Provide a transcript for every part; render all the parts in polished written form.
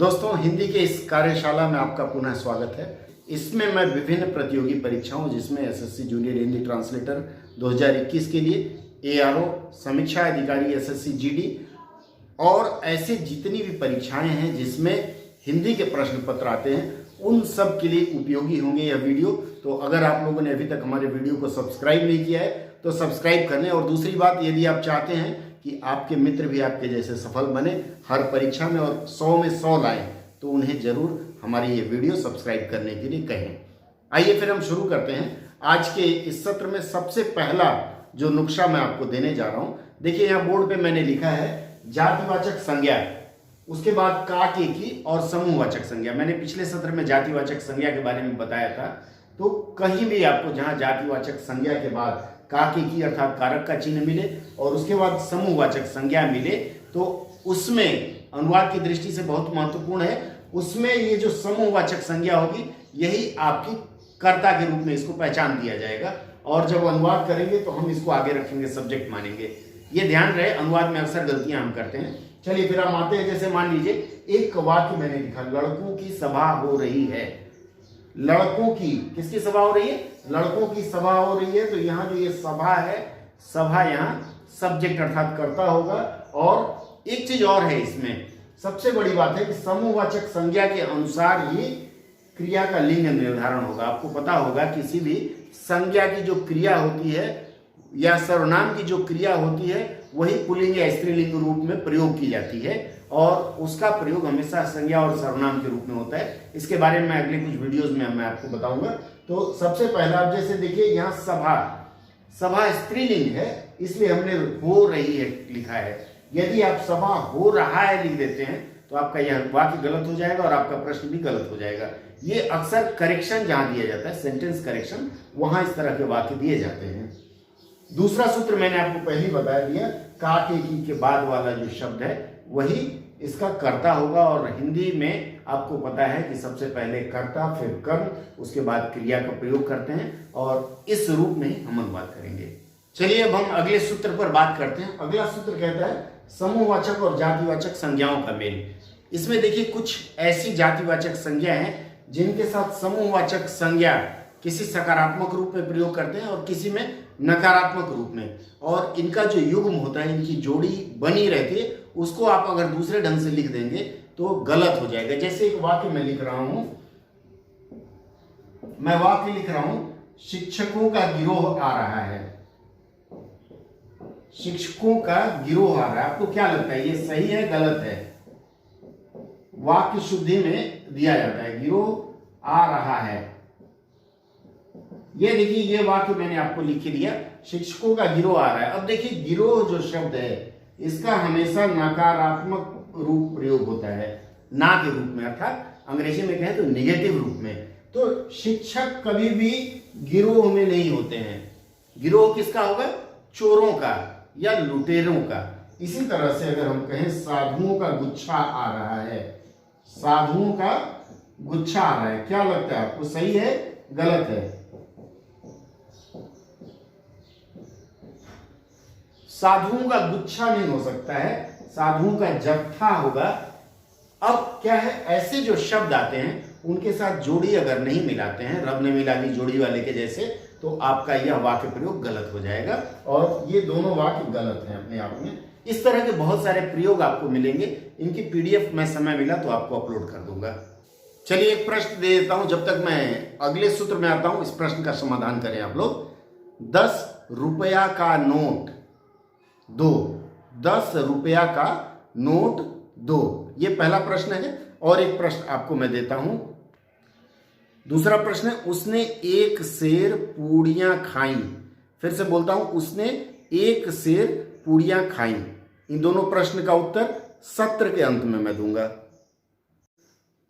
दोस्तों, हिंदी के इस कार्यशाला में आपका पुनः स्वागत है। इसमें मैं विभिन्न प्रतियोगी परीक्षाओं जिसमें एसएससी जूनियर हिंदी ट्रांसलेटर 2021 के लिए, एआरओ, समीक्षा अधिकारी एसएससी जीडी और ऐसे जितनी भी परीक्षाएं हैं जिसमें हिंदी के प्रश्न पत्र आते हैं, उन सब के लिए उपयोगी होंगे यह वीडियो। तो अगर आप लोगों ने अभी तक हमारे वीडियो को सब्सक्राइब नहीं किया है तो सब्सक्राइब कर लें। और दूसरी बात, यदि आप चाहते हैं कि आपके मित्र भी आपके जैसे सफल बने हर परीक्षा में और 100 में 100 लाएं, तो उन्हें जरूर हमारी ये वीडियो सब्सक्राइब करने के लिए कहें। आइए फिर हम शुरू करते हैं। आज के इस सत्र में सबसे पहला जो नुक्शा मैं आपको देने जा रहा हूं, देखिए यहाँ बोर्ड पे मैंने लिखा है जातिवाचक संज्ञा, उसके बाद का, के, की और समूहवाचक संज्ञा। मैंने पिछले सत्र में जातिवाचक संज्ञा के बारे में बताया था। तो कहीं भी आपको जहां जातिवाचक संज्ञा के बाद का, के, की अर्थात कारक का चिन्ह मिले और उसके बाद समूहवाचक संज्ञा मिले, तो उसमें अनुवाद की दृष्टि से बहुत महत्वपूर्ण है, उसमें ये जो समूहवाचक संज्ञा होगी यही आपकी कर्ता के रूप में इसको पहचान दिया जाएगा। और जब अनुवाद करेंगे तो हम इसको आगे रखेंगे, सब्जेक्ट मानेंगे। ये ध्यान रहे, अनुवाद में अक्सर गलतियां हम करते हैं। चलिए फिर हम आते हैं। जैसे मान लीजिए एक वाक्य मैंने लिखा, लड़कों की सभा हो रही है। लड़कों की, किसकी सभा हो रही है? लड़कों की सभा हो रही है। तो यहाँ जो ये सभा है, सभा यहाँ सब्जेक्ट अर्थात कर्ता होगा। और एक चीज और है इसमें, सबसे बड़ी बात है कि समूहवाचक संज्ञा के अनुसार ही क्रिया का लिंग निर्धारण होगा। आपको पता होगा किसी भी संज्ञा की जो क्रिया होती है या सर्वनाम की जो क्रिया होती है वही पुल्लिंग या स्त्रीलिंग रूप में प्रयोग की जाती है और उसका प्रयोग हमेशा संज्ञा और सर्वनाम के रूप में होता है। इसके बारे में अगले कुछ वीडियोस में मैं आपको बताऊंगा। तो सबसे पहला आप जैसे देखिए यहाँ सभा, सभा स्त्रीलिंग है इसलिए हमने हो रही है लिखा है। यदि आप सभा हो रहा है लिख देते हैं तो आपका यह वाक्य गलत हो जाएगा और आपका प्रश्न भी गलत हो जाएगा। ये अक्सर करेक्शन जहां दिया जाता है, सेंटेंस करेक्शन, वहां इस तरह के वाक्य दिए जाते हैं। दूसरा सूत्र मैंने आपको पहले ही बता दिया, का, के, की के बाद वाला जो शब्द है वही इसका कर्ता होगा। और हिंदी में आपको पता है कि सबसे पहले कर्ता, फिर कर्म, उसके बाद क्रिया का प्रयोग करते हैं और इस रूप में ही हम अनुवाद करेंगे। चलिए अब हम अगले सूत्र पर बात करते हैं। अगला सूत्र कहता है समूहवाचक और जातिवाचक संज्ञाओं का मेल। इसमें देखिए कुछ ऐसी जातिवाचक संज्ञा हैं जिनके साथ समूहवाचक संज्ञा किसी सकारात्मक रूप में प्रयोग करते हैं और किसी में नकारात्मक रूप में, और इनका जो युग्म होता है, इनकी जोड़ी बनी रहती है, उसको आप अगर दूसरे ढंग से लिख देंगे तो गलत हो जाएगा। जैसे एक वाक्य मैं लिख रहा हूं, मैं वाक्य लिख रहा हूं, शिक्षकों का गिरोह आ रहा है। शिक्षकों का गिरोह आ रहा है। आपको क्या लगता है, ये सही है गलत है? वाक्य शुद्धि में दिया जाता है गिरोह आ रहा है। ये देखिए ये वाक्य मैंने आपको लिख के दिया, शिक्षकों का गिरोह आ रहा है। अब देखिए गिरोह जो शब्द है इसका हमेशा नकारात्मक रूप प्रयोग होता है, ना के रूप में, अर्थात अंग्रेजी में कहें तो निगेटिव रूप में। तो शिक्षक कभी भी गिरोह में नहीं होते हैं। गिरोह किसका होगा? चोरों का या लुटेरों का। इसी तरह से अगर हम कहें साधुओं का गुच्छा आ रहा है, साधुओं का गुच्छा आ रहा है, क्या लगता है आपको, सही है गलत है? साधुओं का गुच्छा नहीं हो सकता है, साधुओं का जत्था होगा। अब क्या है, ऐसे जो शब्द आते हैं उनके साथ जोड़ी अगर नहीं मिलाते हैं, रब ने मिला ली जोड़ी वाले के जैसे, तो आपका यह वाक्य प्रयोग गलत हो जाएगा और ये दोनों वाक्य गलत हैं अपने आप में। इस तरह के बहुत सारे प्रयोग आपको मिलेंगे, इनकी पीडीएफ मैं समय मिला तो आपको अपलोड कर दूंगा। चलिए एक प्रश्न दे देता हूं, जब तक मैं अगले सूत्र में आता हूं इस प्रश्न का समाधान करें आप लोग। 10 रुपया का नोट दो, 10 रुपया का नोट दो, ये पहला प्रश्न है। और एक प्रश्न आपको मैं देता हूं, दूसरा प्रश्न है, उसने एक सेर पूड़ियां खाई। फिर से बोलता हूं, उसने एक सेर पूड़ियां खाई। इन दोनों प्रश्न का उत्तर सत्र के अंत में मैं दूंगा।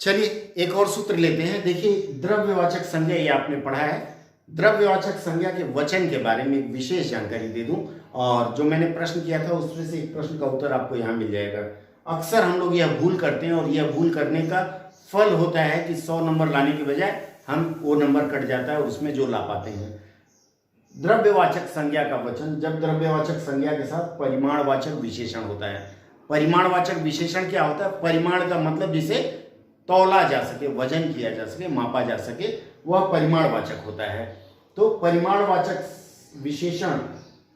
चलिए एक और सूत्र लेते हैं। देखिए द्रव्यवाचक संज्ञा, ये आपने पढ़ा है। द्रव्यवाचक संज्ञा के वचन के बारे में एक विशेष जानकारी दे दूं, और जो मैंने प्रश्न किया था उसमें से एक प्रश्न का उत्तर आपको यहां मिल जाएगा। अक्सर हम लोग यह भूल करते हैं और यह भूल करने का फल होता है कि 100 नंबर लाने के बजाय हम वो नंबर कट जाता है और उसमें जो ला पाते हैं। द्रव्यवाचक संज्ञा का वचन, जब द्रव्यवाचक संज्ञा के साथ परिमाणवाचक विशेषण होता है। परिमाणवाचक विशेषण क्या होता है? परिमाण का मतलब जिसे तौला जा सके, वजन किया जा सके, मापा जा सके, वह परिमाणवाचक होता है। तो परिमाणवाचक विशेषण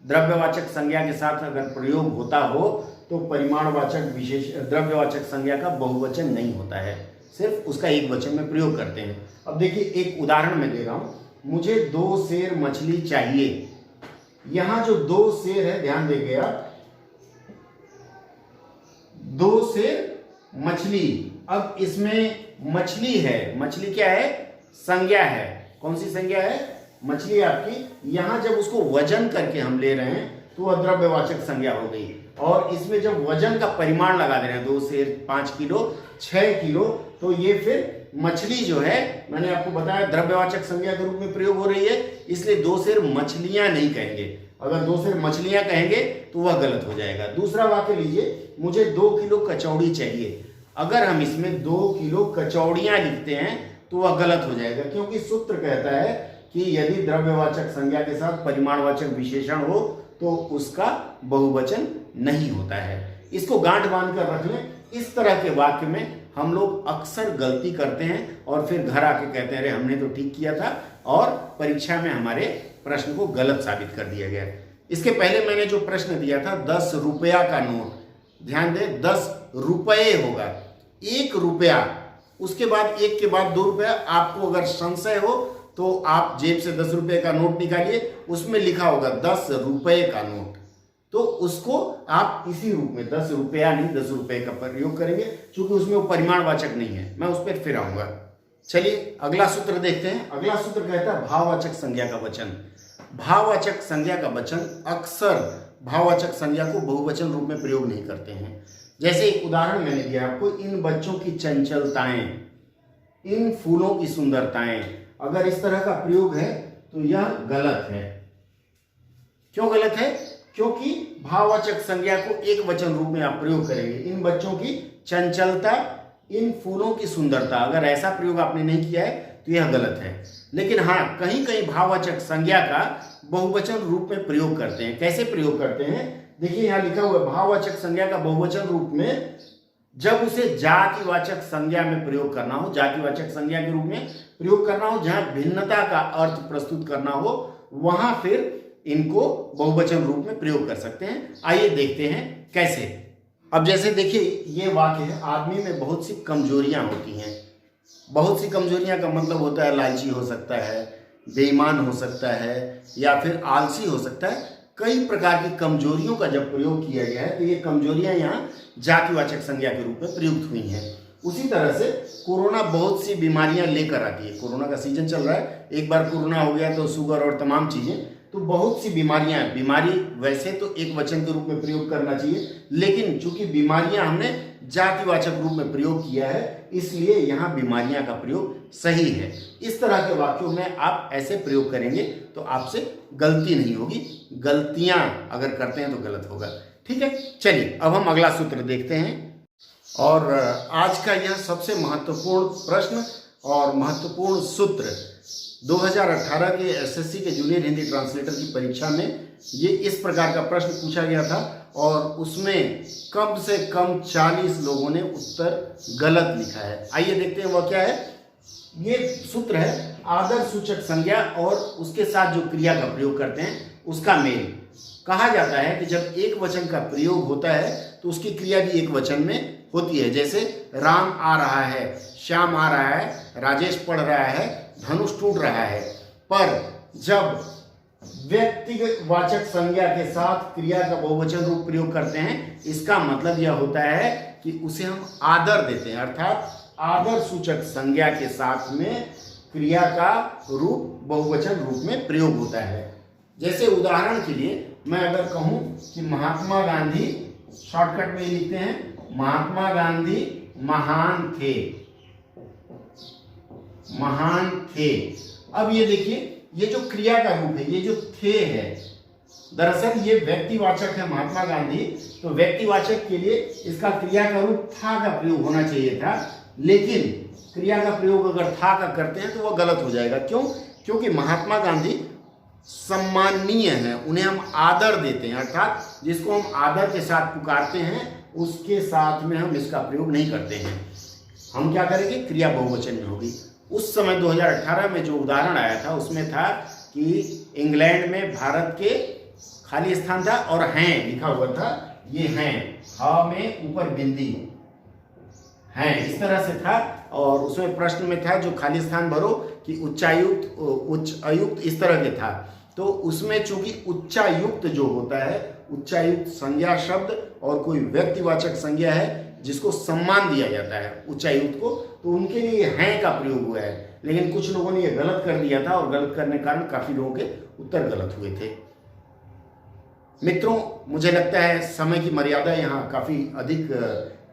द्रव्यवाचक संज्ञा के साथ अगर प्रयोग होता हो तो परिमाणवाचक द्रव्यवाचक संज्ञा का बहुवचन नहीं होता है, सिर्फ उसका एक वचन में प्रयोग करते हैं। अब देखिए एक उदाहरण मैं दे रहा हूं, मुझे 2 सेर मछली चाहिए। यहां जो 2 सेर है, ध्यान देंगे आप, 2 सेर मछली। अब इसमें मछली है, मछली क्या है? संज्ञा है। कौन सी संज्ञा है? मछली आपकी। यहां जब उसको वजन करके हम ले रहे हैं तो वह द्रव्यवाचक संज्ञा हो गई, और इसमें जब वजन का परिमाण लगा दे रहे हैं 2 सेर 5 किलो 6 किलो, तो ये फिर मछली जो है, मैंने आपको बताया द्रव्यवाचक संज्ञा के रूप में प्रयोग हो रही है, इसलिए 2 सेर मछलियां नहीं कहेंगे। अगर 2 सेर मछलियां कहेंगे तो वह गलत हो जाएगा। दूसरा वाक्य लीजिए, मुझे 2 किलो कचौड़ी चाहिए। अगर हम इसमें 2 किलो कचौड़ियां लिखते हैं तो वह गलत हो जाएगा, क्योंकि सूत्र कहता है कि यदि द्रव्यवाचक संज्ञा के साथ परिमाणवाचक विशेषण हो तो उसका बहुवचन नहीं होता है। इसको गांठ बांध कर रख लें। इस तरह के वाक्य में हम लोग अक्सर गलती करते हैं और फिर घर आके कहते हैं अरे हमने तो ठीक किया था, और परीक्षा में हमारे प्रश्न को गलत साबित कर दिया गया। इसके पहले मैंने जो प्रश्न दिया था 10 रुपया का नोट, ध्यान दें 10 रुपये होगा, 1 रुपया, उसके बाद 1 के बाद 2 रुपया। आपको अगर संशय हो तो आप जेब से 10 रुपये का नोट निकालिए, उसमें लिखा होगा 10 रुपये का नोट, तो उसको आप इसी रूप में 10 रुपया नहीं 10 रुपये का प्रयोग करेंगे, क्योंकि उसमें वो परिमाणवाचक नहीं है। मैं उस पर फिर आऊंगा। चलिए अगला सूत्र देखते हैं। अगला सूत्र कहता है भाववाचक संज्ञा का वचन। भाववाचक संज्ञा का वचन अक्सर भाववाचक संज्ञा को बहुवचन रूप में प्रयोग नहीं करते हैं। जैसे एक उदाहरण मैंने दिया आपको, इन बच्चों की चंचलताएं, इन फूलों की सुंदरताएं। अगर इस तरह का प्रयोग है तो यह गलत है। क्यों गलत है? क्योंकि भाववाचक संज्ञा को एक वचन रूप में आप प्रयोग करेंगे। इन बच्चों की चंचलता, इन फूलों की सुंदरता, अगर ऐसा प्रयोग आपने नहीं किया है तो यह गलत है। लेकिन हाँ, कहीं कहीं भाववाचक संज्ञा का बहुवचन रूप में प्रयोग करते हैं। कैसे प्रयोग करते हैं? देखिए यहां लिखा हुआ है, भाववाचक संज्ञा का बहुवचन रूप में जब उसे जातिवाचक संज्ञा में प्रयोग करना हो, जातिवाचक संज्ञा के रूप में प्रयोग करना हो, जहां भिन्नता का अर्थ प्रस्तुत करना हो, वहां फिर इनको बहुवचन रूप में प्रयोग कर सकते हैं। आइए देखते हैं कैसे। अब जैसे देखिए ये वाक्य है, आदमी में बहुत सी कमजोरियां होती हैं। बहुत सी कमजोरियां का मतलब होता है लालची हो सकता है, बेईमान हो सकता है, या फिर आलसी हो सकता है। कई प्रकार की कमजोरियों का जब प्रयोग किया गया है तो ये कमजोरियां यहाँ जातिवाचक संज्ञा के रूप में प्रयुक्त हुई हैं। उसी तरह से कोरोना बहुत सी बीमारियां लेकर आती है। कोरोना का सीजन चल रहा है, एक बार कोरोना हो गया तो शुगर और तमाम चीजें, तो बहुत सी बीमारियां हैं। बीमारी वैसे तो एक वचन के रूप में प्रयोग करना चाहिए, लेकिन चूंकि बीमारियां हमने जातिवाचक रूप में प्रयोग किया है, इसलिए यहाँ बीमारियां का प्रयोग सही है। इस तरह के वाक्यों में आप ऐसे प्रयोग करेंगे तो आपसे गलती नहीं होगी। गलतियां अगर करते हैं तो गलत होगा। ठीक है, चलिए अब हम अगला सूत्र देखते हैं। और आज का यह सबसे महत्वपूर्ण प्रश्न और महत्वपूर्ण सूत्र 2018 के एसएससी के जूनियर हिंदी ट्रांसलेटर की परीक्षा में ये इस प्रकार का प्रश्न पूछा गया था, और उसमें कम से कम 40 लोगों ने उत्तर गलत लिखा है। आइए देखते हैं वह क्या है। ये सूत्र है, आदर सूचक संज्ञा और उसके साथ जो क्रिया का प्रयोग करते हैं उसका मेल। कहा जाता है कि जब एक वचन का प्रयोग होता है तो उसकी क्रिया भी एक वचन में होती है। जैसे राम आ रहा है, श्याम आ रहा है, राजेश पढ़ रहा है, धनुष टूट रहा है। पर जब व्यक्तिवाचक संज्ञा के साथ क्रिया का बहुवचन रूप प्रयोग करते हैं, इसका मतलब यह होता है कि उसे हम आदर देते हैं, अर्थात आदर सूचक संज्ञा के साथ में क्रिया का रूप बहुवचन रूप में प्रयोग होता है। जैसे उदाहरण के लिए मैं अगर कहूं कि महात्मा गांधी, शॉर्टकट में लिखते हैं महात्मा गांधी महान थे, महान थे। अब ये देखिए, ये जो क्रिया का रूप है, ये जो थे है, दरअसल ये व्यक्तिवाचक है महात्मा गांधी, तो व्यक्तिवाचक के लिए इसका क्रिया का रूप था का प्रयोग होना चाहिए था, लेकिन क्रिया का प्रयोग अगर था का करते हैं तो वह गलत हो जाएगा। क्यों? क्योंकि महात्मा गांधी सम्माननीय हैं, उन्हें हम आदर देते हैं, अर्थात जिसको हम आदर के साथ पुकारते हैं उसके साथ में हम इसका प्रयोग नहीं करते हैं। हम क्या करेंगे, क्रिया बहुवचन में होगी। उस समय 2018 में जो उदाहरण आया था उसमें था कि इंग्लैंड में भारत के खाली स्थान था और हैं लिखा हुआ था, ये हैं, हा में ऊपर बिंदी हैं, इस तरह से था। और उसमें प्रश्न में था जो खाली स्थान भरो कि उच्चायुक्त, उच्च आयुक्त, इस तरह के था। तो उसमें चूंकि उच्चायुक्त जो होता है, उच्चायुक्त संज्ञा शब्द और कोई व्यक्तिवाचक संज्ञा है जिसको सम्मान दिया जाता है उच्चायुक्त को, तो उनके लिए हैं का प्रयोग हुआ है। लेकिन कुछ लोगों ने ये गलत कर दिया था और गलत करने के कारण काफी लोगों के उत्तर गलत हुए थे। मित्रों, मुझे लगता है समय की मर्यादा यहाँ काफी अधिक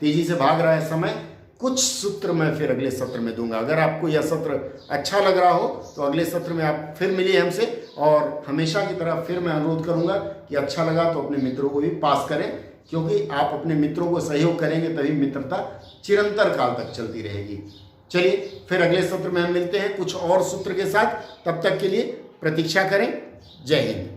तेजी से भाग रहा है समय। कुछ सूत्र मैं फिर अगले सत्र में दूंगा। अगर आपको यह सत्र अच्छा लग रहा हो तो अगले सत्र में आप फिर मिलिए हमसे, और हमेशा की तरह फिर मैं अनुरोध करूंगा कि अच्छा लगा तो अपने मित्रों को भी पास करें, क्योंकि आप अपने मित्रों को सहयोग करेंगे तभी मित्रता चिरंतर काल तक चलती रहेगी। चलिए फिर अगले सत्र में हम मिलते हैं कुछ और सूत्र के साथ। तब तक के लिए प्रतीक्षा करें। जय हिंद।